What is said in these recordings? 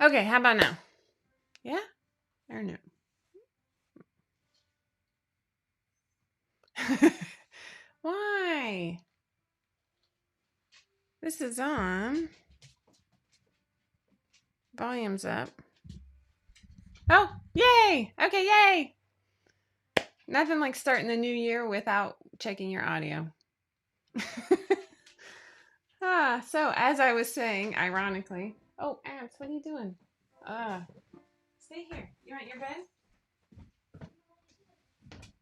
Okay, how about now? Yeah or no? Why? This is on. Volume's up. Oh, yay! Okay, yay! Nothing like starting the new year without checking your audio. So as I was saying, ironically, oh, Abs, what are you doing? Stay here. You want your bed?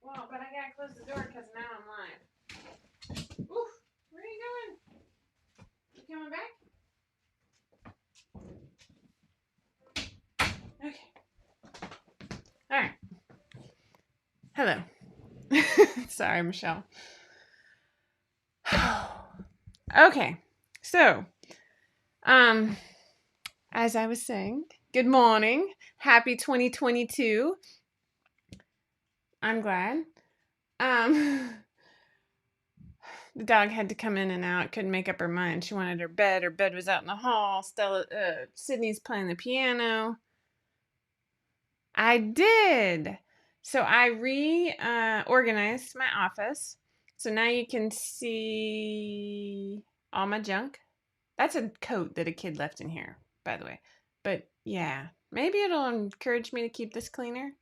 Well, but I gotta close the door because now I'm live. Oof, where are you going? You coming back? Okay. All right. Hello. Sorry, Michelle. Okay. So, um, as I was saying, good morning. Happy 2022. I'm glad. Um, the dog had to come in and out. Couldn't make up her mind. She wanted her bed. Her bed was out in the hall. Sydney's playing the piano. I did. So I reorganized my office. So now you can see all my junk. That's a coat that a kid left in here, by the way. But yeah, maybe it'll encourage me to keep this cleaner.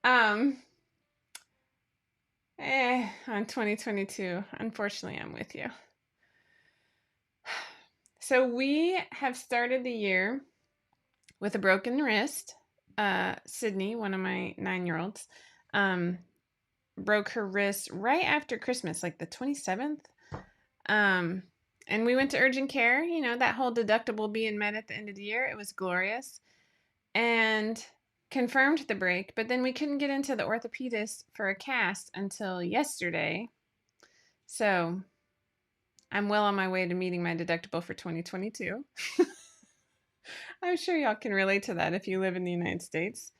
um, on 2022, unfortunately, I'm with you. So we have started the year with a broken wrist. Sydney, one of my 9-year-olds, broke her wrist right after Christmas, like the 27th. And we went to urgent care, that whole deductible being met at the end of the year. It was glorious. And confirmed the break, but then we couldn't get into the orthopedist for a cast until yesterday. So I'm well on my way to meeting my deductible for 2022. I'm sure y'all can relate to that if you live in the United States.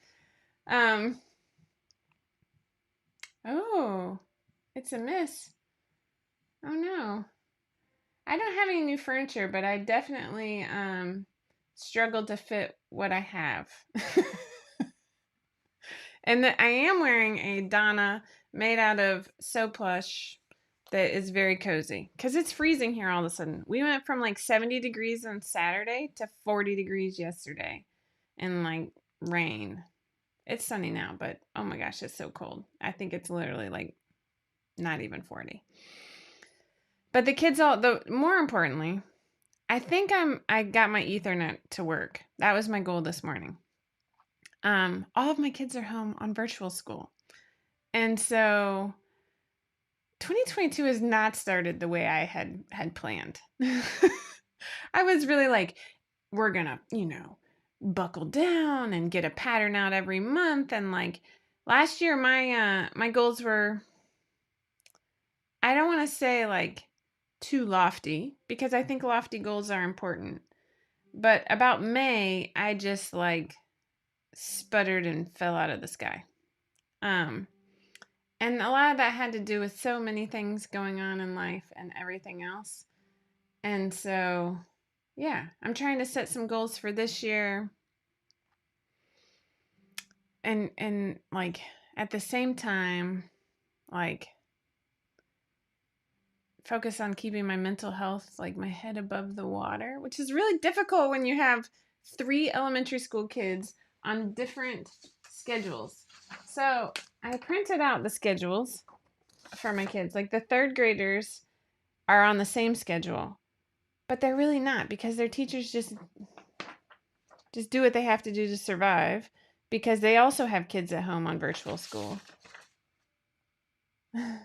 Oh, it's a miss. Oh no. I don't have any new furniture, but I definitely struggled to fit what I have. And I am wearing a Donna made out of So Plush that is very cozy because it's freezing here all of a sudden. We went from like 70 degrees on Saturday to 40 degrees yesterday and like rain. It's sunny now, but oh my gosh, it's so cold. I think it's literally like not even 40. But the kids more importantly, I think I got my Ethernet to work. That was my goal this morning. All of my kids are home on virtual school. And so 2022 has not started the way I had planned. I was really like, we're gonna, buckle down and get a pattern out every month. And like last year, my goals were, I don't want to say like too lofty because I think lofty goals are important. But about May, I just like sputtered and fell out of the sky. And a lot of that had to do with so many things going on in life and everything else. And so, yeah, I'm trying to set some goals for this year. And like at the same time, like focus on keeping my mental health, like my head above the water, which is really difficult when you have 3 elementary school kids on different schedules. So I printed out the schedules for my kids. Like the 3rd graders are on the same schedule, but they're really not because their teachers just do what they have to do to survive because they also have kids at home on virtual school. A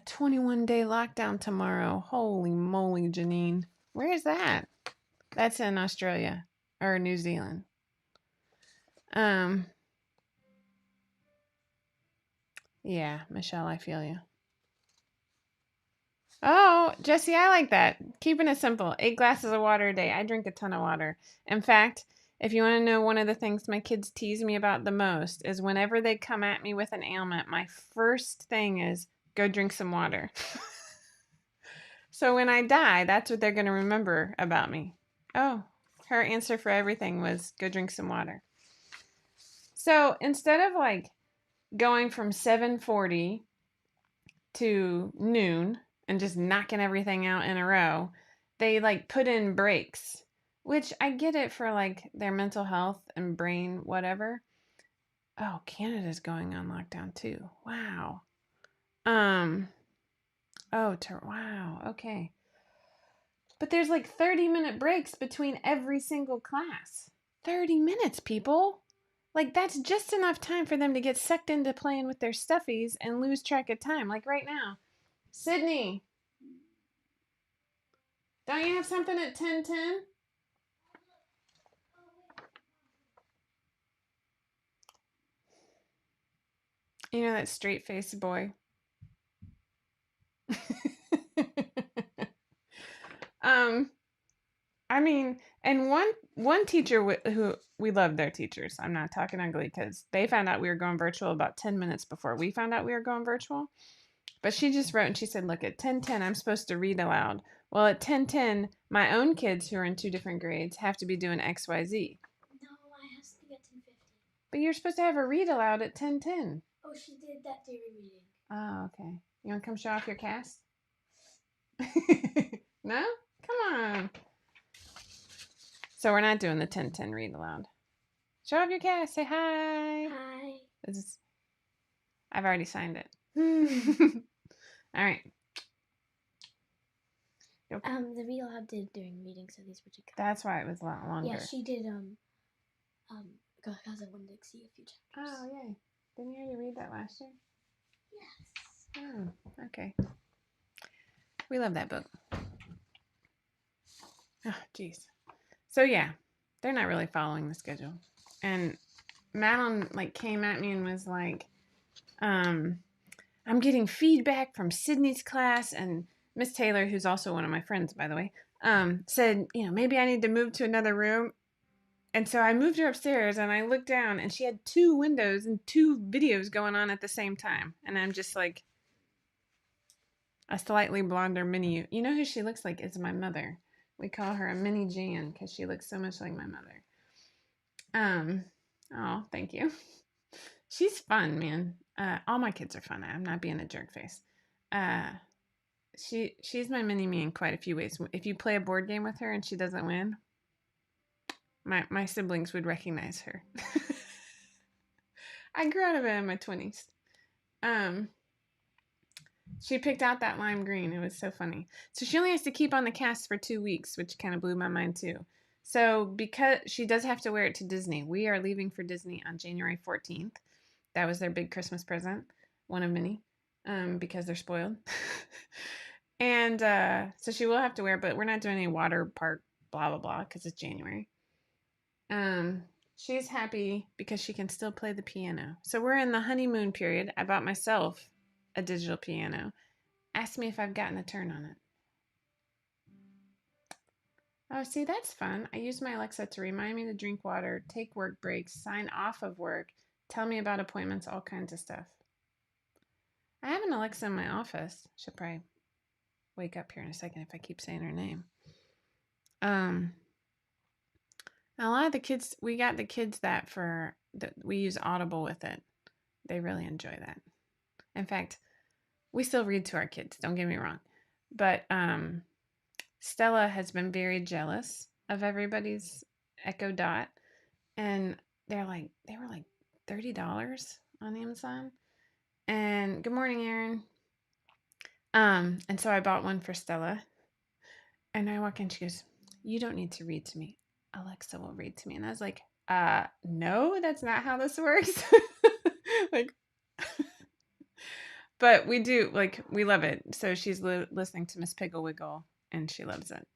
21-day lockdown tomorrow. Holy moly, Janine. Where is that? That's in Australia or New Zealand. Yeah, Michelle, I feel you. Oh, Jesse, I like that. Keeping it simple. 8 glasses of water a day. I drink a ton of water. In fact, if you want to know one of the things my kids tease me about the most is whenever they come at me with an ailment, my first thing is go drink some water. So when I die, that's what they're going to remember about me. Oh, her answer for everything was go drink some water. So instead of like going from 7:40 to noon and just knocking everything out in a row, they like put in breaks, which I get it for like their mental health and brain, whatever. Oh, Canada's going on lockdown too. Wow. Wow. Okay. But there's like 30-minute breaks between every single class. 30 minutes, people. Like, that's just enough time for them to get sucked into playing with their stuffies and lose track of time. Like right now. Sydney, don't you have something at 10:10? You know that straight-faced boy? um, I mean, and one teacher who we loved their teachers. I'm not talking ugly because they found out we were going virtual about 10 minutes before we found out we were going virtual. But she just wrote and she said, look, at 10:10, I'm supposed to read aloud. Well, at 10:10, my own kids who are in 2 different grades have to be doing XYZ. No, I have to get 10:50. But you're supposed to have a read aloud at 10:10. Oh, she did that during reading. Oh, okay. You want to come show off your cast? No? Come on. So we're not doing the 10:10 read aloud. Show off your cast. Say hi. Hi. I've already signed it. All right. The read aloud did during reading, so these were two. That's why it was a lot longer. Yeah, she did. Because I wanted to see a few chapters. Oh, yay! Didn't you already read that last year? Yes. Oh, okay. We love that book. Oh, jeez. So yeah, they're not really following the schedule, and Madeline like came at me and was like, I'm getting feedback from Sydney's class, and Miss Taylor, who's also one of my friends, by the way, said, maybe I need to move to another room. And so I moved her upstairs and I looked down and she had 2 windows and 2 videos going on at the same time. And I'm just like, a slightly blonder mini. You know who she looks like? It's my mother. We call her a mini Jan because she looks so much like my mother. Oh, thank you. She's fun, man. All my kids are fun. I'm not being a jerk face. She's my mini me in quite a few ways. If you play a board game with her and she doesn't win, my siblings would recognize her. I grew out of it in my 20s. She picked out that lime green. It was so funny. So she only has to keep on the cast for 2 weeks, which kind of blew my mind too. So because she does have to wear it to Disney, we are leaving for Disney on January 14th. That was their big Christmas present, one of many, because they're spoiled. And so she will have to wear it, but we're not doing any water park blah, blah, blah, because it's January. She's happy because she can still play the piano. So we're in the honeymoon period. I bought myself a digital piano. Ask me if I've gotten a turn on it. Oh, see, that's fun. I use my Alexa to remind me to drink water, take work breaks, sign off of work, tell me about appointments, all kinds of stuff. I have an Alexa in my office. She'll probably wake up here in a second if I keep saying her name. A lot of the kids, we got the kids that we use Audible with it. They really enjoy that. In fact, we still read to our kids, don't get me wrong. But Stella has been very jealous of everybody's Echo Dot. And they were like $30 on Amazon. And good morning, Erin. And so I bought one for Stella. And I walk in, she goes, you don't need to read to me. Alexa will read to me. And I was like, no, that's not how this works. But we do, we love it. So she's listening to Miss Piggle Wiggle, and she loves it.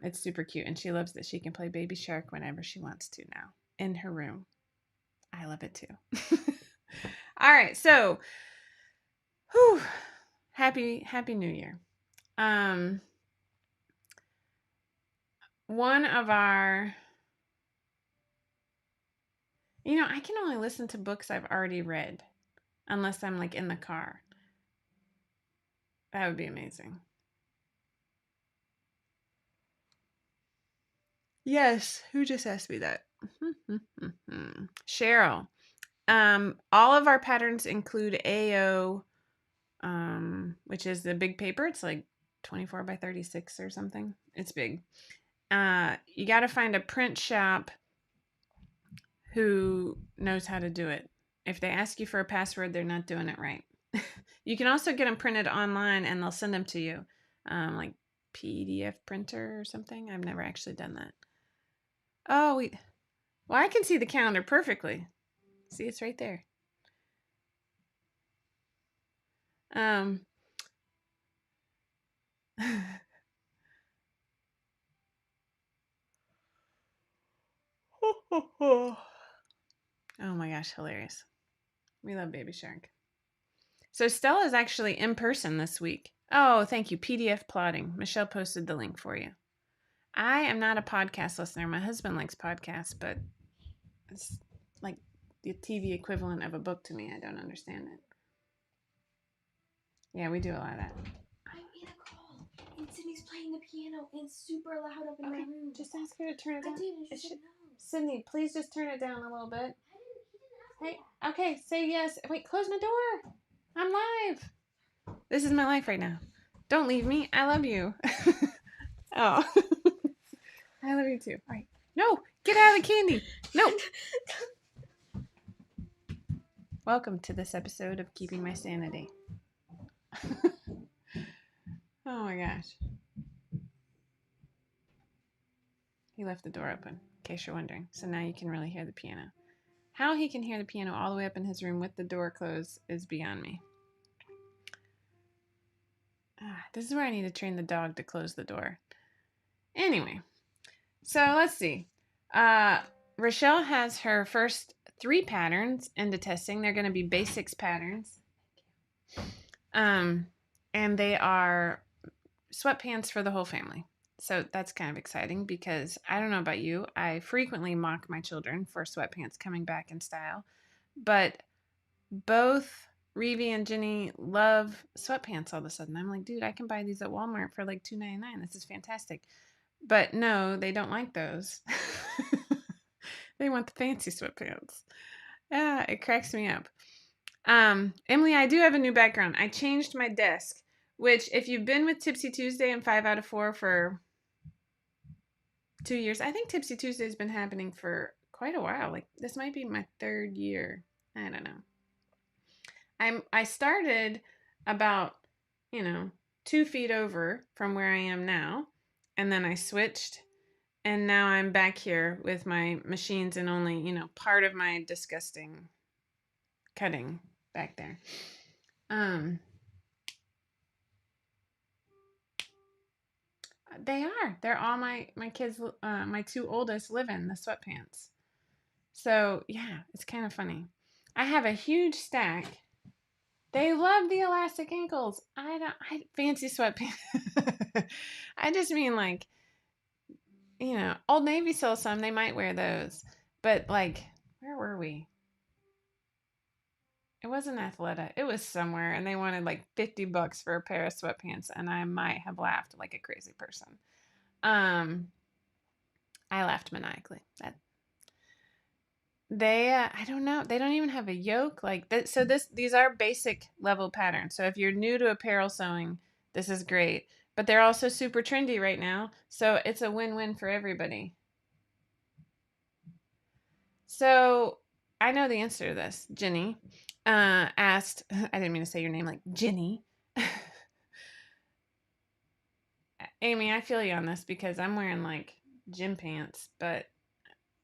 It's super cute, and she loves that she can play Baby Shark whenever she wants to now in her room. I love it too. All right, so, happy New Year. One of our, I can only listen to books I've already read unless I'm in the car. That would be amazing. Yes, who just asked me that? Cheryl. All of our patterns include AO, which is the big paper. It's like 24 by 36 or something. It's big. You got to find a print shop who knows how to do it. If they ask you for a password, they're not doing it right. You can also get them printed online and they'll send them to you, like PDF printer or something. I've never actually done that. Oh, well, I can see the calendar perfectly. See, it's right there. Um, oh my gosh, hilarious. We love Baby Shark. So Stella is actually in person this week. Oh, thank you. PDF plotting. Michelle posted the link for you. I am not a podcast listener. My husband likes podcasts, but it's like the TV equivalent of a book to me. I don't understand it. Yeah, we do a lot of that. I'm in a call, and Sydney's playing the piano, and it's super loud up in my room. Just ask her to turn it down. I did, and she said no. Sydney, please just turn it down a little bit. He didn't ask me Hey, okay, say yes. Wait, close my door. I'm live. This is my life right now. Don't leave me. I love you. Oh. I love you too. All right. No, get out of the candy. No. Welcome to this episode of Keeping My Sanity. Oh my gosh. He left the door open, in case you're wondering. So now you can really hear the piano. How he can hear the piano all the way up in his room with the door closed is beyond me. This is where I need to train the dog to close the door. Anyway, so let's see. Rochelle has her first 3 patterns into testing. They're going to be basics patterns. And they are sweatpants for the whole family. So that's kind of exciting because I don't know about you. I frequently mock my children for sweatpants coming back in style. But both Reevie and Jenny love sweatpants all of a sudden. I'm like, dude, I can buy these at Walmart for like $2.99. This is fantastic. But no, they don't like those. They want the fancy sweatpants. Yeah, it cracks me up. Emily, I do have a new background. I changed my desk, which if you've been with Tipsy Tuesday and 5 out of 4 for 2 years, I think Tipsy Tuesday has been happening for quite a while. Like this might be my 3rd year. I don't know. I started about, 2 feet over from where I am now, and then I switched, and now I'm back here with my machines and only, part of my disgusting cutting back there. They are. They're all my kids. My 2 oldest live in the sweatpants. So yeah, it's kind of funny. I have a huge stack. They love the elastic ankles. I fancy sweatpants. I just mean like, Old Navy sells some. They might wear those, but like, where were we? It wasn't Athleta. It was somewhere, and they wanted like $50 for a pair of sweatpants, and I might have laughed like a crazy person. I laughed maniacally. I don't know. They don't even have a yoke like that. So these are basic level patterns. So if you're new to apparel sewing, this is great. But they're also super trendy right now, so it's a win-win for everybody. So I know the answer to this. Jenny asked. I didn't mean to say your name like Jenny. Amy, I feel you on this because I'm wearing like gym pants, but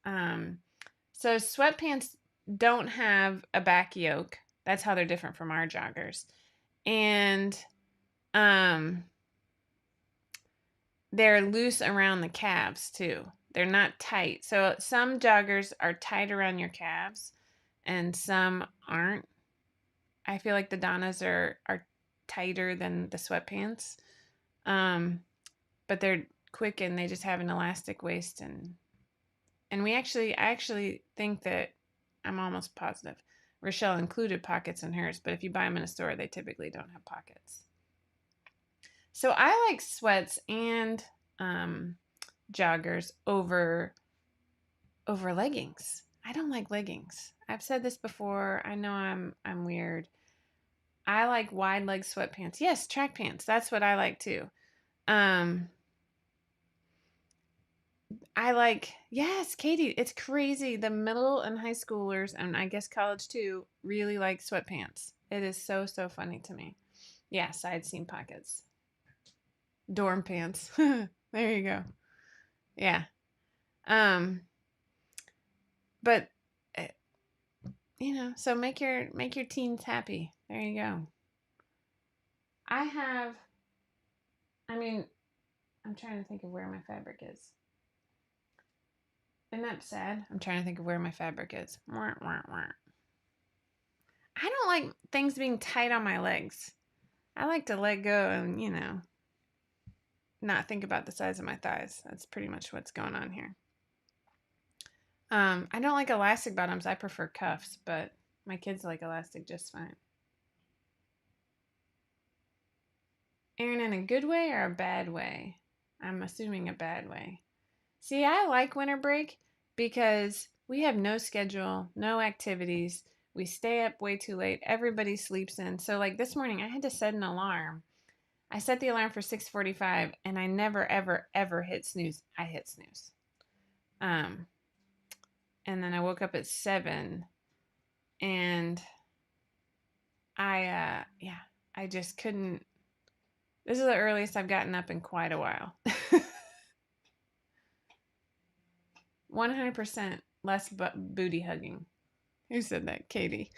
so sweatpants don't have a back yoke. That's how they're different from our joggers. And they're loose around the calves too. They're not tight. So some joggers are tight around your calves and some aren't. I feel like the Donnas are tighter than the sweatpants. But they're quick and they just have an elastic waist and I actually think that I'm almost positive Rochelle included pockets in hers, but if you buy them in a store, they typically don't have pockets. So I like sweats and um, joggers over leggings. I don't like leggings. I've said this before. I know I'm weird. I like wide leg sweatpants. Yes, track pants. That's what I like too. Um, I like, yes, Katie, it's crazy. The middle and high schoolers, and I guess college too, really like sweatpants. It is so, so funny to me. Yeah, side seam pockets. Dorm pants. There you go. Yeah. Um, but uh, so make your teens happy. There you go. I have I mean, I'm trying to think of where my fabric is. Isn't that sad? I'm trying to think of where my fabric is. I don't like things being tight on my legs. I like to let go and, not think about the size of my thighs. That's pretty much what's going on here. I don't like elastic bottoms. I prefer cuffs, but my kids like elastic just fine. Aaron, in a good way or a bad way? I'm assuming a bad way. See, I like winter break because we have no schedule, no activities. We stay up way too late. Everybody sleeps in. So like this morning I had to set an alarm. I set the alarm for 6:45 and I never ever ever hit snooze. I hit snooze. Um and then I woke up at 7 and yeah, I just couldn't. This is the earliest I've gotten up in quite a while. 100% less booty hugging. Who said that? Katie.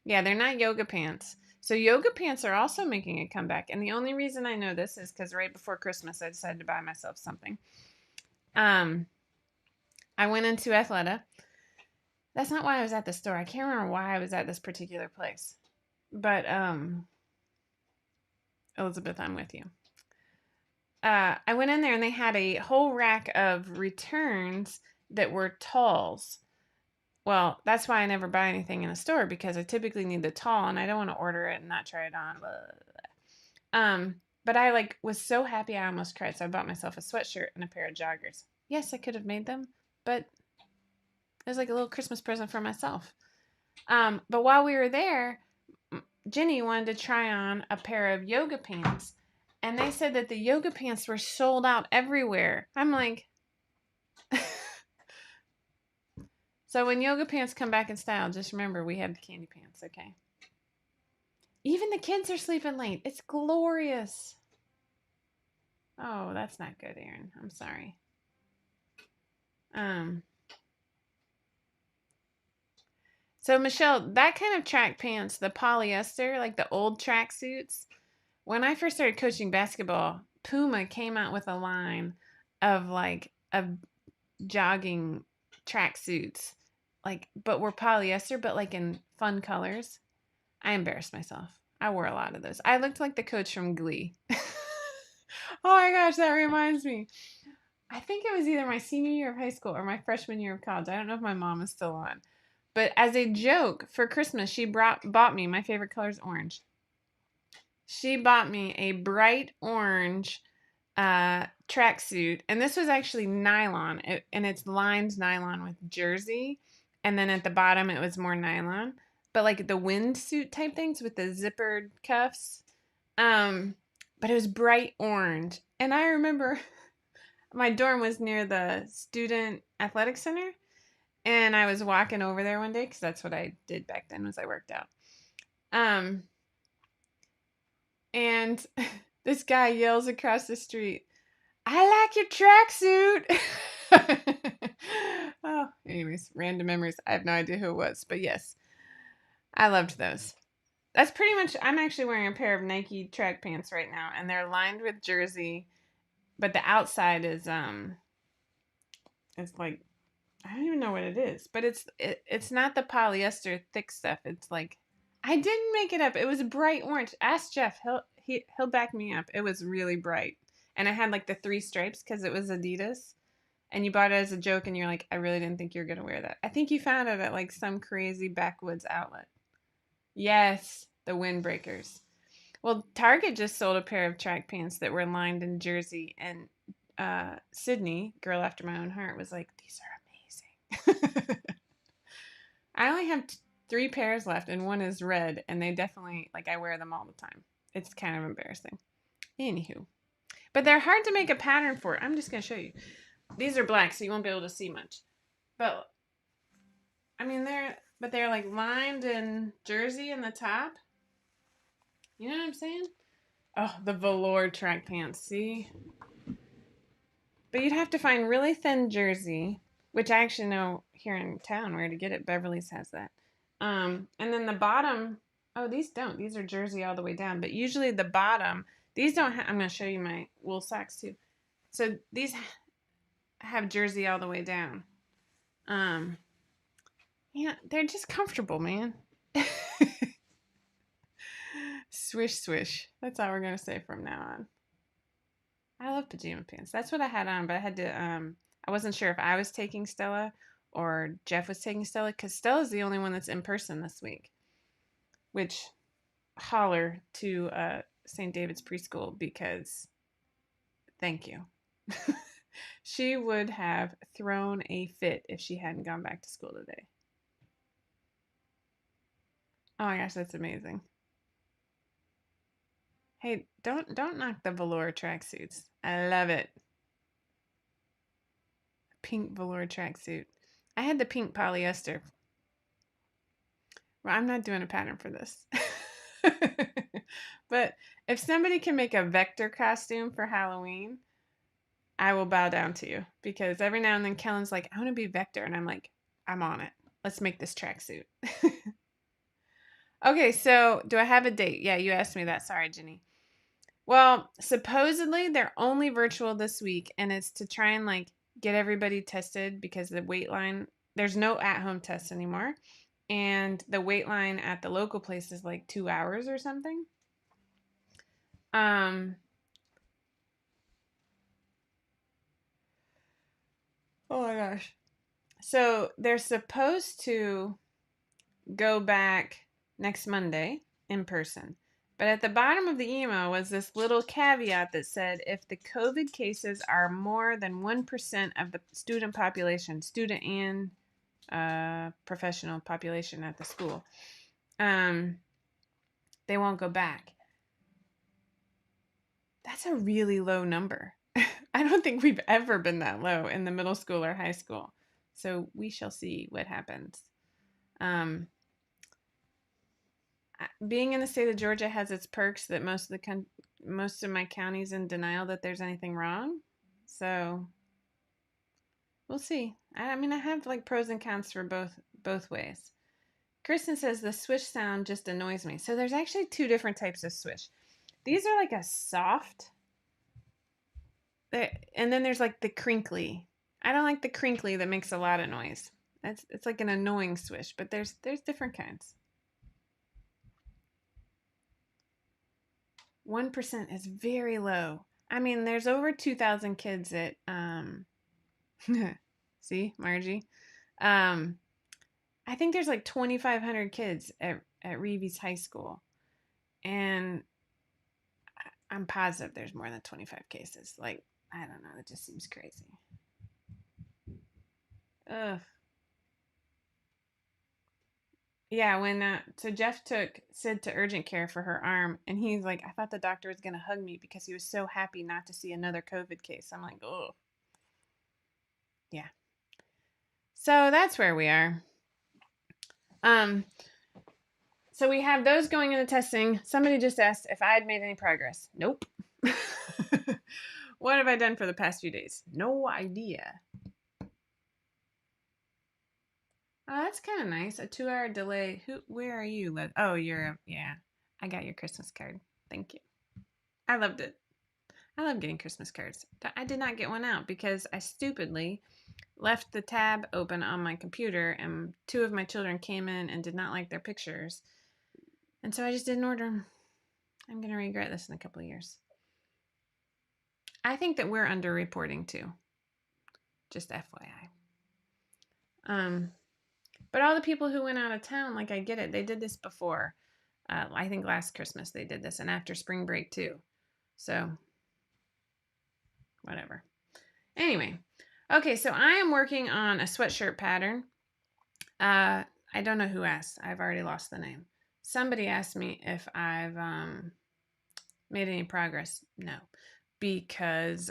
Yeah, they're not yoga pants. So yoga pants are also making a comeback. And the only reason I know this is because right before Christmas, I decided to buy myself something. I went into Athleta. That's not why I was at the store. I can't remember why I was at this particular place. But Elizabeth, I'm with you. I went in there and they had a whole rack of returns that were talls. Well, that's why I never buy anything in a store because I typically need the tall and I don't want to order it and not try it on. Blah, blah, blah. But I was so happy I almost cried, so I bought myself a sweatshirt and a pair of joggers. Yes, I could have made them, but it was like a little Christmas present for myself. But while we were there, Jenny wanted to try on a pair of yoga pants, and they said that the yoga pants were sold out everywhere. I'm like, so when yoga pants come back in style, just remember we have the candy pants, okay? Even the kids are sleeping late. It's glorious. Oh, that's not good, Aaron. I'm sorry. Um. So Michelle, that kind of track pants, the polyester, like the old track suits. When I first started coaching basketball, Puma came out with a line of jogging track suits, but were polyester, but like in fun colors. I embarrassed myself. I wore a lot of those. I looked like the coach from Glee. Oh my gosh, that reminds me. I think it was either my senior year of high school or my freshman year of college. I don't know if my mom is still on. But as a joke for Christmas, she bought me, my favorite color is orange. She bought me a bright orange tracksuit, and this was actually nylon, and it's lined nylon with jersey, and then at the bottom it was more nylon, but like the windsuit type things with the zippered cuffs. Um, but it was bright orange, and I remember my dorm was near the student athletic center, and I was walking over there one day because that's what I did back then was I worked out. Um, and this guy yells across the street, "I like your tracksuit." Oh, anyways, random memories. I have no idea who it was, but yes, I loved those. That's pretty much. I'm actually wearing a pair of Nike track pants right now, and they're lined with jersey, but the outside is it's like I don't even know what it is, but it's not the polyester thick stuff. It's like I didn't make it up. It was bright orange. Ask Jeff. He'll back me up. It was really bright, and it had like the three stripes because it was Adidas. And you bought it as a joke, and you're like, I really didn't think you were gonna wear that. I think you found it at like some crazy backwoods outlet. Yes, the windbreakers. Well, Target just sold a pair of track pants that were lined in jersey, and Sydney, girl after my own heart, was like, "These are amazing." I only have 3 pairs left, and one is red, and they definitely like I wear them all the time. It's kind of embarrassing. Anywho, but they're hard to make a pattern for. I'm just gonna show you. These are black, so you won't be able to see much. But I mean, they're like lined in jersey in the top. You know what I'm saying? Oh, the velour track pants. See, but you'd have to find really thin jersey, which I actually know here in town where to get it. Beverly's has that. And then the bottom. Oh, these don't. These are jersey all the way down. But usually the bottom. These don't. I'm going to show you my wool socks too. So these have jersey all the way down. Um, yeah, they're just comfortable, man. Swish, swish. That's all we're gonna say from now on. I love pajama pants. That's what I had on, but I had to. I wasn't sure if I was taking Stella or Jeff was taking Stella because Stella's the only one that's in person this week. Which holler to St. David's preschool because thank you. She would have thrown a fit if she hadn't gone back to school today. Oh my gosh, that's amazing. Hey, don't knock the velour tracksuits. I love it. Pink velour tracksuit. I had the pink polyester. Well, I'm not doing a pattern for this. But if somebody can make a vector costume for Halloween, I will bow down to you because every now and then Kellen's like, I want to be Vector. And I'm like, I'm on it. Let's make this tracksuit. Okay, so do I have a date? Yeah, you asked me that. Sorry, Jenny. Well, supposedly they're only virtual this week, and it's to try and like get everybody tested because the wait line, there's no at-home tests anymore. And the wait line at the local place is like 2 hours or something. Um, oh my gosh. So they're supposed to go back next Monday in person. But at the bottom of the email was this little caveat that said if the COVID cases are more than 1% of the student population, student and professional population at the school, they won't go back. That's a really low number. I don't think we've ever been that low in the middle school or high school. So we shall see what happens. Being in the state of Georgia has its perks that most of my counties in denial that there's anything wrong. So we'll see. I mean, I have like pros and cons for both ways. Kristen says the swish sound just annoys me. So there's actually 2 different types of swish. These are like a soft, and then there's like the crinkly. I don't like the crinkly that makes a lot of noise. It's like an annoying swish, but there's different kinds. 1% is very low. I mean, there's over 2,000 kids at see, Margie. I think there's like 2,500 kids at Reeves High School. And I'm positive there's more than 25 cases. Like, I don't know, it just seems crazy. Ugh. Yeah, when so Jeff took Sid to urgent care for her arm, and he's like, I thought the doctor was gonna hug me because he was so happy not to see another COVID case. I'm like, oh, yeah. So that's where we are. Um, so we have those going into testing. Somebody just asked if I had made any progress. Nope. What have I done for the past few days? No idea. Oh, that's kind of nice. A 2-hour delay. Where are you? Oh, yeah. I got your Christmas card. Thank you. I loved it. I love getting Christmas cards. I did not get one out because I stupidly left the tab open on my computer and 2 of my children came in and did not like their pictures. And so I just didn't order them. I'm going to regret this in a couple of years. I think that we're underreporting too. Just FYI. But all the people who went out of town, like I get it. They did this before. I think last Christmas they did this, and after spring break too. So, whatever. Anyway, okay, so I am working on a sweatshirt pattern. I don't know who asked. I've already lost the name. Somebody asked me if I've made any progress. No, because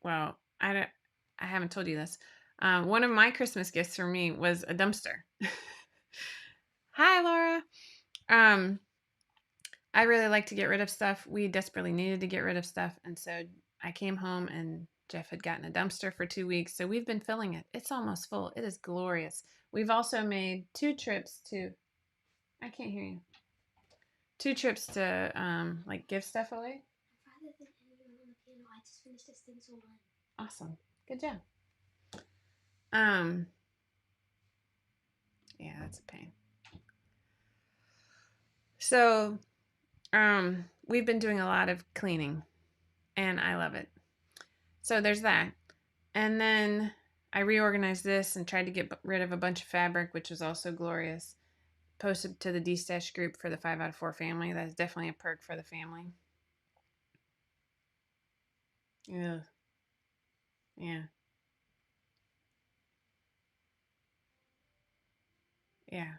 well, I haven't told you this. One of my Christmas gifts for me was a dumpster. Hi, Laura. Um, I really like to get rid of stuff. We desperately needed to get rid of stuff. And so I came home and Jeff had gotten a dumpster for 2 weeks. So we've been filling it. It's almost full. It is glorious. We've also made 2 trips to, I can't hear you, 2 trips to like give stuff away. Rather than anyone on the piano, I just finished this thing so well. Awesome. Good job. Yeah, that's a pain. So we've been doing a lot of cleaning and I love it. So there's that. And then I reorganized this and tried to get rid of a bunch of fabric, which was also glorious. Posted to the D-Stash group for the 5 out of 4 family. That's definitely a perk for the family. Yeah. Yeah. Yeah.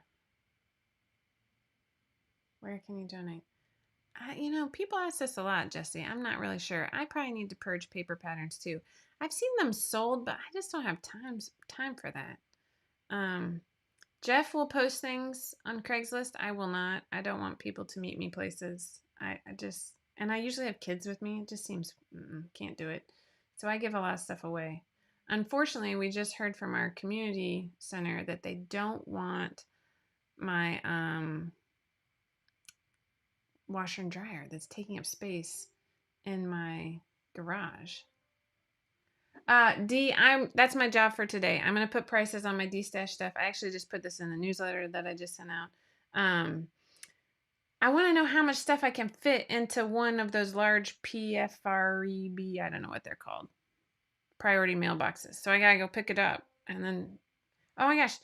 Where can you donate? People ask this a lot, Jesse. I'm not really sure. I probably need to purge paper patterns too. I've seen them sold, but I just don't have time for that. Jeff will post things on Craigslist. I will not. I don't want people to meet me places. I just, and I usually have kids with me. It just seems, can't do it. So I give a lot of stuff away. Unfortunately, we just heard from our community center that they don't want my washer and dryer that's taking up space in my garage. That's my job for today. I'm gonna put prices on my D-Stash stuff. I actually just put this in the newsletter that I just sent out. I want to know how much stuff I can fit into one of those large PFREB, I don't know what they're called, priority mailboxes. So I gotta go pick it up, and then, oh my gosh,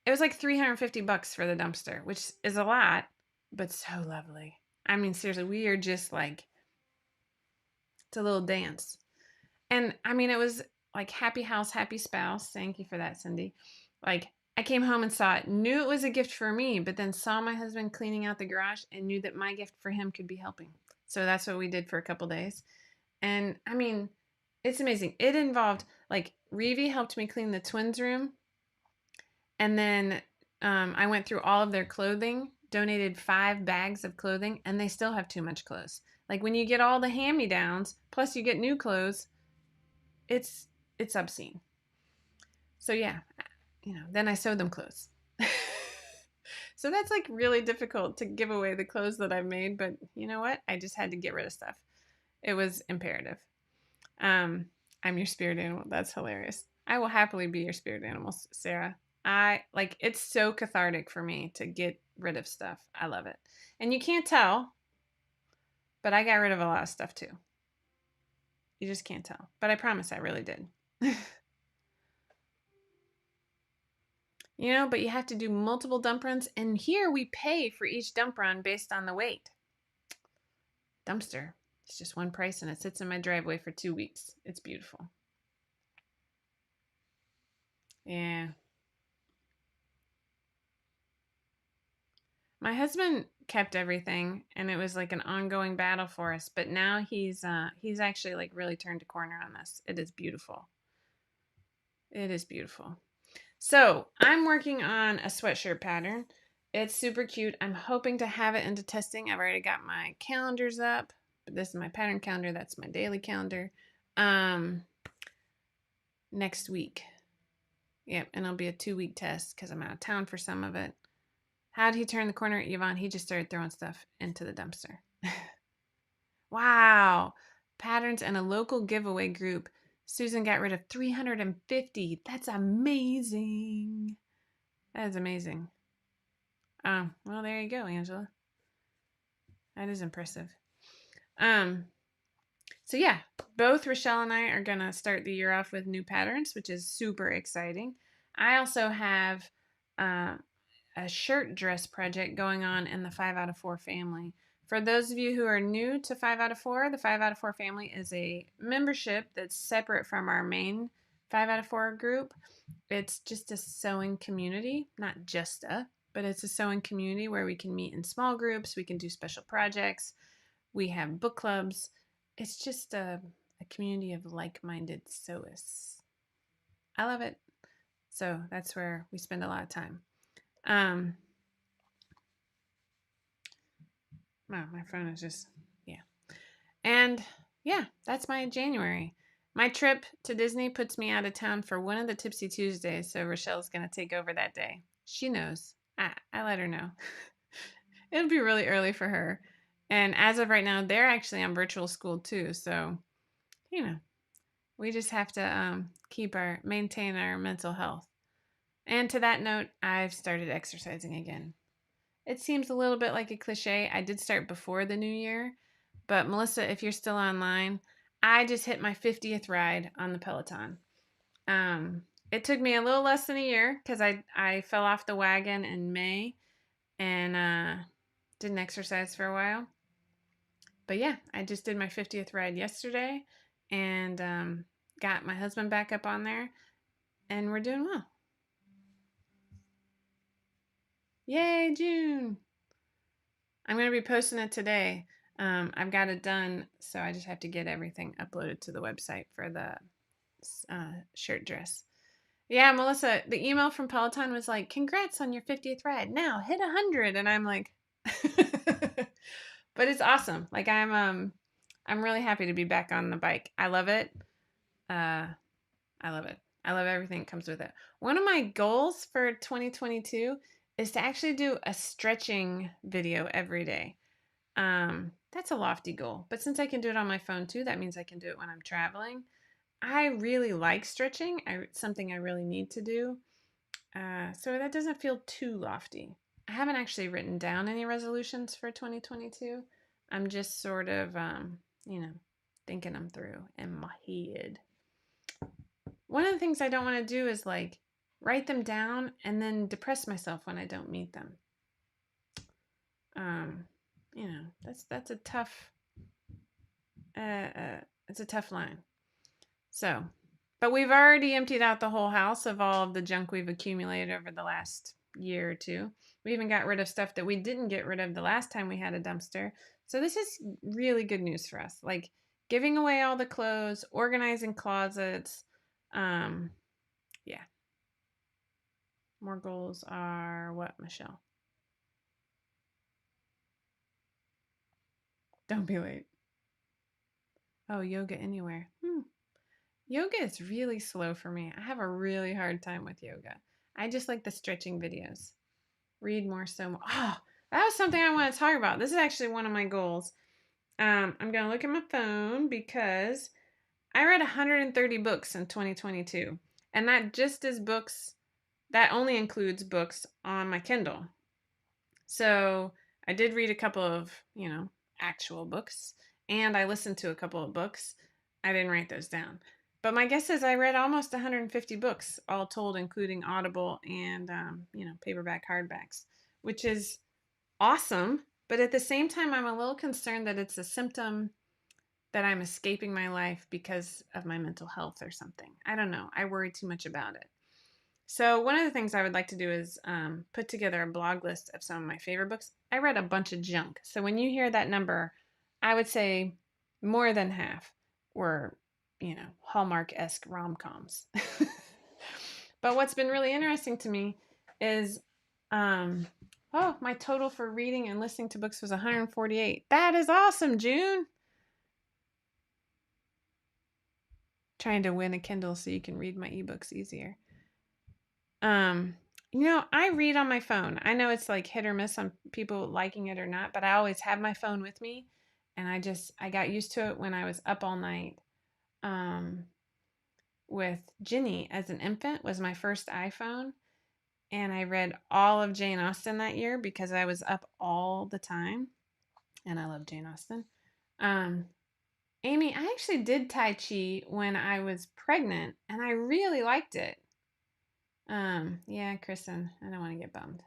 it was like $350 for the dumpster, which is a lot, but so lovely. I mean, seriously, we are just like, it's a little dance. And I mean, it was like happy house, happy spouse. Thank you for that, Cindy. Like, I came home and saw it, knew it was a gift for me, but then saw my husband cleaning out the garage and knew that my gift for him could be helping. So that's what we did for a couple days. And I mean, it's amazing. It involved, like, Reevy helped me clean the twins' room. And then I went through all of their clothing, donated 5 bags of clothing, and they still have too much clothes. Like, when you get all the hand-me-downs, plus you get new clothes, it's obscene. So yeah, then I sewed them clothes. So that's like really difficult to give away the clothes that I've made, but you know what? I just had to get rid of stuff. It was imperative. I'm your spirit animal. That's hilarious. I will happily be your spirit animal, Sarah. It's so cathartic for me to get rid of stuff. I love it. And you can't tell, but I got rid of a lot of stuff too. You just can't tell. But I promise I really did. But you have to do multiple dump runs. And here we pay for each dump run based on the weight. Dumpster. It's just one price and it sits in my driveway for 2 weeks. It's beautiful. Yeah. My husband kept everything and it was like an ongoing battle for us, but now he's actually like really turned a corner on this. It is beautiful. It is beautiful. So I'm working on a sweatshirt pattern. It's super cute. I'm hoping to have it into testing. I've already got my calendars up. But this is my pattern calendar. That's my daily calendar. Next week. Yep, and it'll be a 2-week test because I'm out of town for some of it. How'd he turn the corner, Yvonne? He just started throwing stuff into the dumpster. Wow. Patterns and a local giveaway group. Susan got rid of 350. That's amazing. That is amazing. Oh, well, there you go, Angela. That is impressive. So yeah, both Rochelle and I are gonna start the year off with new patterns, which is super exciting. I also have a a shirt dress project going on in the 5 out of 4 family. For those of you who are new to 5 out of 4, the 5 out of 4 family is a membership that's separate from our main 5 out of 4 group. It's just a sewing community, not just a, but it's a sewing community where we can meet in small groups, we can do special projects, we have book clubs. It's just a community of like-minded sewists. I love it. So that's where we spend a lot of time. Wow, my phone is just, yeah. And yeah, that's my January. My trip to Disney puts me out of town for one of the Tipsy Tuesdays, so Rochelle's going to take over that day. She knows. I let her know. It'll be really early for her. And as of right now, they're actually on virtual school too. So, you know, we just have to maintain our mental health. And to that note, I've started exercising again. It seems a little bit like a cliche. I did start before the new year, but Melissa, if you're still online, I just hit my 50th ride on the Peloton. It took me a little less than a year because I fell off the wagon in May and didn't exercise for a while. But yeah, I just did my 50th ride yesterday and got my husband back up on there, and we're doing well. Yay, June! I'm going to be posting it today. I've got it done, so I just have to get everything uploaded to the website for the shirt dress. Yeah, Melissa, the email from Peloton was like, congrats on your 50th ride. Now hit 100. And I'm like, but it's awesome. Like I'm really happy to be back on the bike. I love it. I love it. I love everything that comes with it. One of my goals for 2022 is to actually do a stretching video every day. That's a lofty goal, but since I can do it on my phone too, that means I can do it when I'm traveling. I really like stretching. It's something I really need to do. So that doesn't feel too lofty. I haven't actually written down any resolutions for 2022. I'm just sort of, thinking them through in my head. One of the things I don't want to do is like write them down and then depress myself when I don't meet them. That's a tough, it's a tough line. So, but we've already emptied out the whole house of all of the junk we've accumulated over the last year or two. We even got rid of stuff that we didn't get rid of the last time we had a dumpster. So this is really good news for us. Like giving away all the clothes, organizing closets. Yeah. More goals are what, Michelle? Don't be late. Oh, yoga anywhere. Yoga is really slow for me. I have a really hard time with yoga. I just like the stretching videos. Read more so more. Oh, that was something I want to talk about. This is actually one of my goals. I'm going to look at my phone because I read 130 books in 2022. And that just is books, that only includes books on my Kindle. So I did read a couple of, actual books, and I listened to a couple of books. I didn't write those down. But my guess is I read almost 150 books, all told, including Audible and, paperback hardbacks, which is awesome. But at the same time, I'm a little concerned that it's a symptom that I'm escaping my life because of my mental health or something. I don't know. I worry too much about it. So one of the things I would like to do is put together a blog list of some of my favorite books. I read a bunch of junk. So when you hear that number, I would say more than half were, Hallmark-esque rom-coms. But what's been really interesting to me is, my total for reading and listening to books was 148. That is awesome, June. Trying to win a Kindle so you can read my ebooks easier. I read on my phone. I know it's like hit or miss on people liking it or not, but I always have my phone with me. And I got used to it when I was up all night. With Ginny as an infant was my first iPhone. And I read all of Jane Austen that year because I was up all the time. And I love Jane Austen. Amy, I actually did Tai Chi when I was pregnant, and I really liked it. Yeah, Kristen, I don't want to get bummed.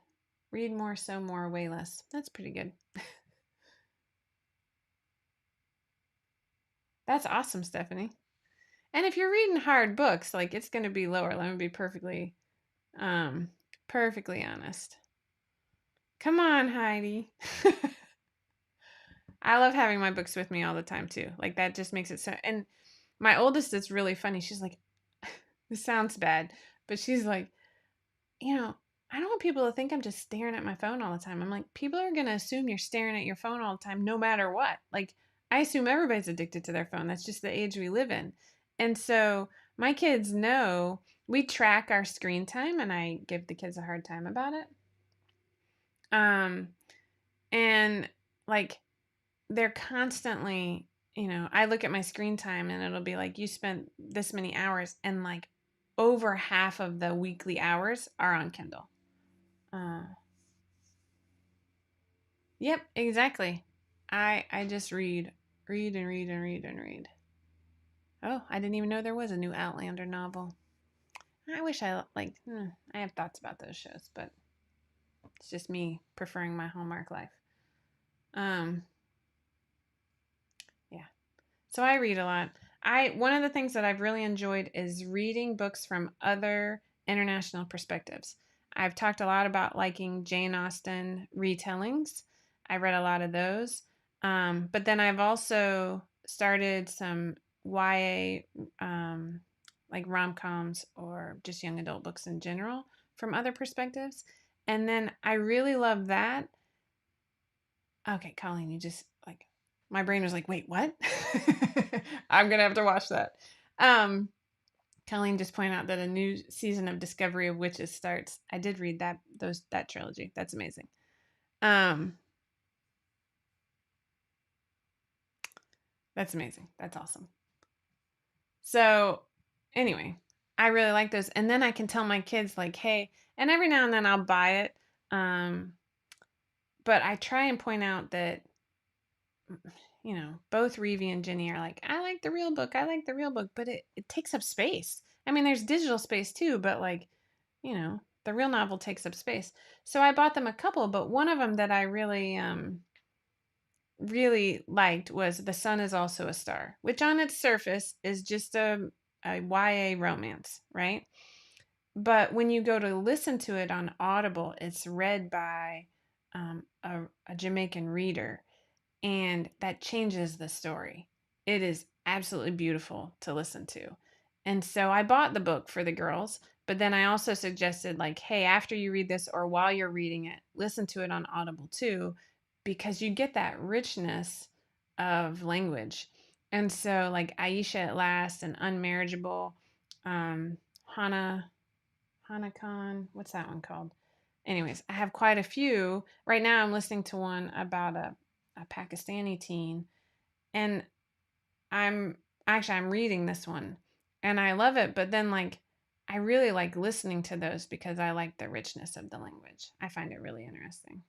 Read more, sew more, way less. That's pretty good. That's awesome, Stephanie. And if you're reading hard books, like it's going to be lower. Let me be um, perfectly honest. Come on, Heidi. I love having my books with me all the time too. Like that just makes it so. And my oldest is really funny. She's like, this sounds bad, but she's like, you know, I don't want people to think I'm just staring at my phone all the time. I'm like, people are going to assume you're staring at your phone all the time, no matter what. Like, I assume everybody's addicted to their phone. That's just the age we live in. And so my kids know we track our screen time, and I give the kids a hard time about it. Um, and like, they're constantly, I look at my screen time and it'll be like, you spent this many hours, and like over half of the weekly hours are on Kindle. Uh, yep, exactly. I just read and read and read and read. Oh, I didn't even know there was a new Outlander novel. I wish I have thoughts about those shows, but it's just me preferring my Hallmark life. Um, yeah. So I read a lot. I One of the things that I've really enjoyed is reading books from other international perspectives. I've talked a lot about liking Jane Austen retellings. I read a lot of those. But then I've also started some YA, like rom coms or just young adult books in general from other perspectives. And then I really love that. Okay, Colleen, you just like my brain was like, wait, what? I'm gonna have to watch that. Um, Colleen just pointed out that a new season of Discovery of Witches starts. I did read that trilogy. That's amazing. Um, that's amazing. That's awesome. So anyway, I really like those. And then I can tell my kids like, hey, and every now and then I'll buy it. Um, but I try and point out that both Reevy and Jenny are like, I like the real book. I like the real book, but it takes up space. I mean, there's digital space too, but like, the real novel takes up space. So I bought them a couple, but one of them that I really liked was The Sun Is Also a Star, which on its surface is just a YA romance, right? But when you go to listen to it on Audible, it's read by a Jamaican reader, and that changes the story. It is absolutely beautiful to listen to. And so I bought the book for the girls, but then I also suggested like, hey, after you read this or while you're reading it, listen to it on Audible too, because you get that richness of language. And so like Aisha at Last and Unmarriageable, Hana Hanakan, what's that one called? Anyways, I have quite a few. Right now I'm listening to one about a Pakistani teen, and I'm reading this one and I love it, but then like I really like listening to those because I like the richness of the language. I find it really interesting.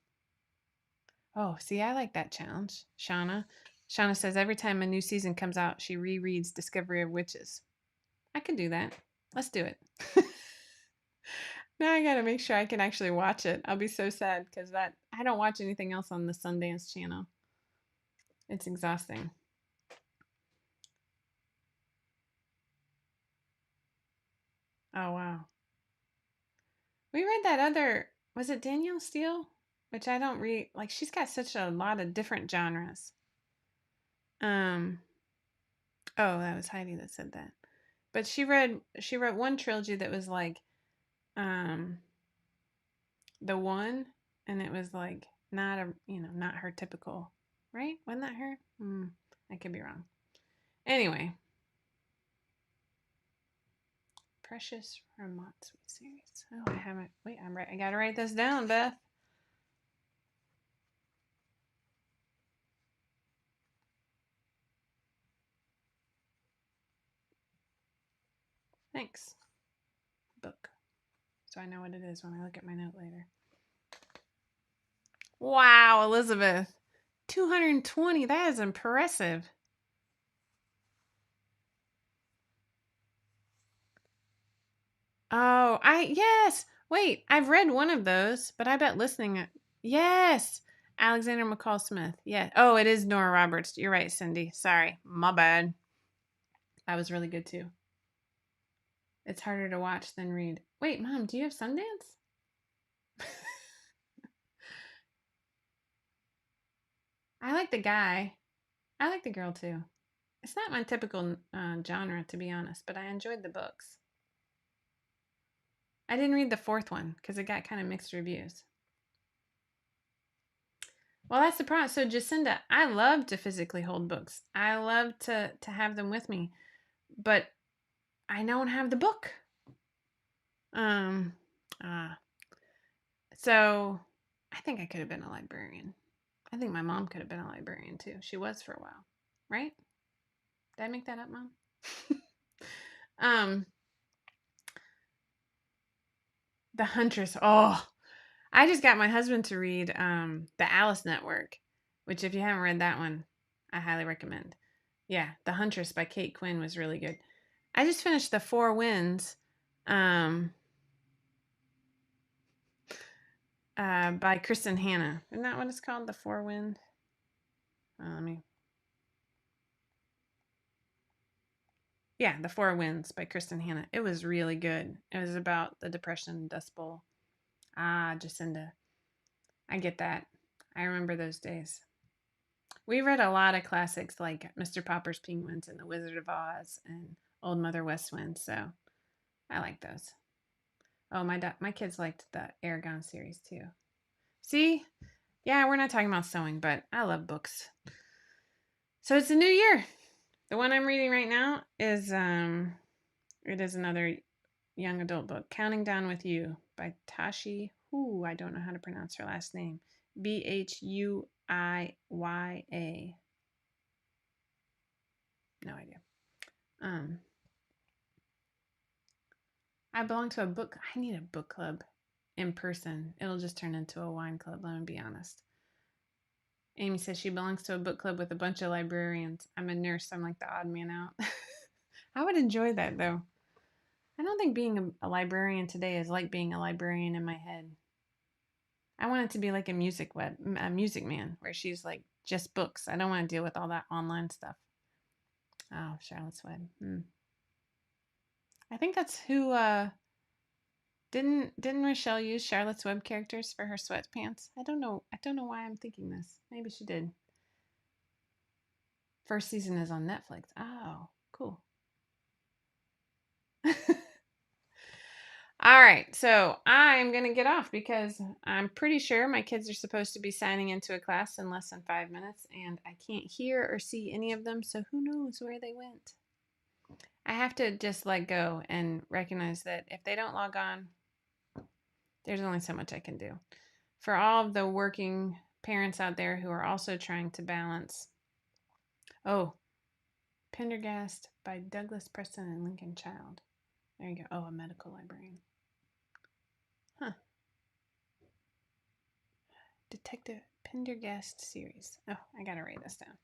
Oh, see, I like that challenge. Shauna says every time a new season comes out, she rereads Discovery of Witches. I could do that. Let's do it. Now I gotta make sure I can actually watch it. I'll be so sad because that I don't watch anything else on the Sundance channel. It's exhausting. Oh wow. We read that other, was it Danielle Steele? Which I don't read. Like she's got such a lot of different genres. Um oh, that was Heidi that said that. But she wrote one trilogy that was like um The One, and it was like not her typical, right? Wasn't that her? I could be wrong. Anyway, Precious Remote Sweet Series. Oh, I haven't. Wait, I'm right. I gotta write this down, Beth. Thanks. Book. So I know what it is when I look at my note later. Wow, Elizabeth. 220. That is impressive. Oh, yes. Wait, I've read one of those, but I bet listening. Yes, Alexander McCall Smith. Yeah. Oh, it is Nora Roberts. You're right, Cindy. Sorry, my bad. That was really good too. It's harder to watch than read. Wait, Mom, do you have Sundance? I like the guy. I like the girl too. It's not my typical genre, to be honest, but I enjoyed the books. I didn't read the fourth one because it got kind of mixed reviews. Well, that's the problem. So, Jacinda, I love to physically hold books. I love to have them with me, but I don't have the book. Um, uh, so I think I could have been a librarian. I think my mom could have been a librarian too. She was for a while, right? Did I make that up, Mom? um, The Huntress. Oh, I just got my husband to read The Alice Network, which if you haven't read that one, I highly recommend. Yeah, The Huntress by Kate Quinn was really good. I just finished The Four Winds um, by Kristen Hanna. Isn't that what it's called? The Four Winds? Let me. Yeah, The Four Winds by Kristen Hanna. It was really good. It was about the Depression Dust Bowl. Ah, Jacinda. I get that. I remember those days. We read a lot of classics like Mr. Popper's Penguins and The Wizard of Oz and Old Mother West Wind, so I like those. Oh, my kids liked the Aragon series too. See? Yeah, we're not talking about sewing, but I love books. So it's a new year. The one I'm reading right now is it is another young adult book, Counting Down with You by Tashi. Ooh, I don't know how to pronounce her last name. Bhuiya. No idea. Um, I belong to a book. I need a book club in person. It'll just turn into a wine club, let me be honest. Amy says she belongs to a book club with a bunch of librarians. I'm a nurse. I'm like the odd man out. I would enjoy that though. I don't think being a librarian today is like being a librarian in my head. I want it to be like a music man, where she's like just books. I don't want to deal with all that online stuff. Oh, Charlotte's Web. I think that's who didn't Rochelle use Charlotte's Web characters for her sweatpants? I don't know. I don't know why I'm thinking this. Maybe she did. First season is on Netflix. Oh, cool. All right, so I'm going to get off because I'm pretty sure my kids are supposed to be signing into a class in less than 5 minutes, and I can't hear or see any of them, so who knows where they went. I have to just let go and recognize that if they don't log on, there's only so much I can do. For all of the working parents out there who are also trying to balance. Oh, Pendergast by Douglas Preston and Lincoln Child. There you go. Oh, a medical librarian. Huh. Detective Pendergast series. Oh, I gotta write this down.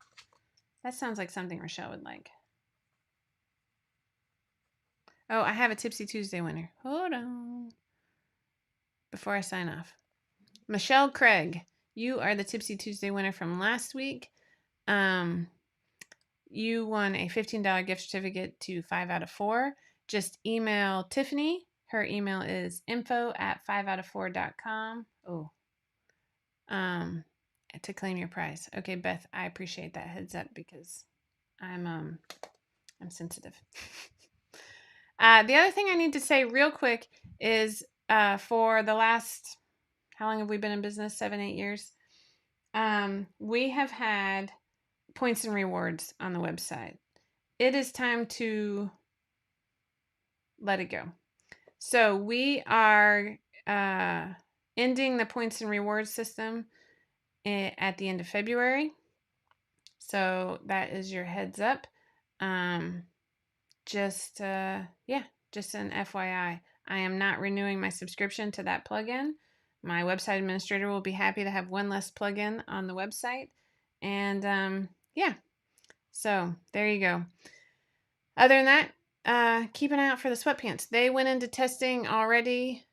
That sounds like something Rochelle would like. Oh, I have a Tipsy Tuesday winner. Hold on. Before I sign off. Michelle Craig, you are the Tipsy Tuesday winner from last week. You won a $15 gift certificate to 5 out of 4. Just email Tiffany. Her email is info@5outof4.com. Oh, to claim your prize. Okay, Beth, I appreciate that heads up because I'm sensitive. The other thing I need to say real quick is for the last, how long have we been in business? 7, 8 years. We have had points and rewards on the website. It is time to let it go. So we are ending the points and rewards system at the end of February. So that is your heads up. Just an FYI. I am not renewing my subscription to that plugin. My website administrator will be happy to have one less plugin on the website. And yeah, so there you go. Other than that, keep an eye out for the sweatpants. They went into testing already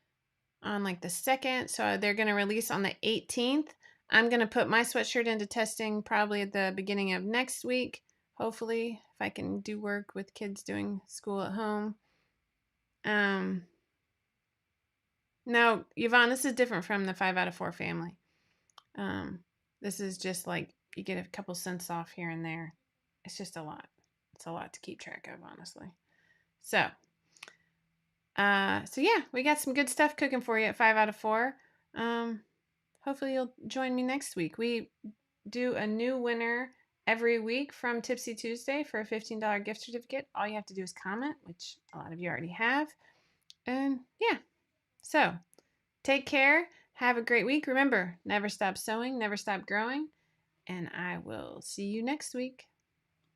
on like the 2nd. So they're going to release on the 18th. I'm going to put my sweatshirt into testing probably at the beginning of next week. Hopefully, if I can do work with kids doing school at home. Now, Yvonne, this is different from the 5 out of 4 family. This is just like you get a couple cents off here and there. It's just a lot. It's a lot to keep track of, honestly. So yeah, we got some good stuff cooking for you at 5 out of 4. Hopefully you'll join me next week. We do a new winner every week from Tipsy Tuesday for a $15 gift certificate. All you have to do is comment, which a lot of you already have. And yeah, so take care. Have a great week. Remember, never stop sewing, never stop growing. And I will see you next week.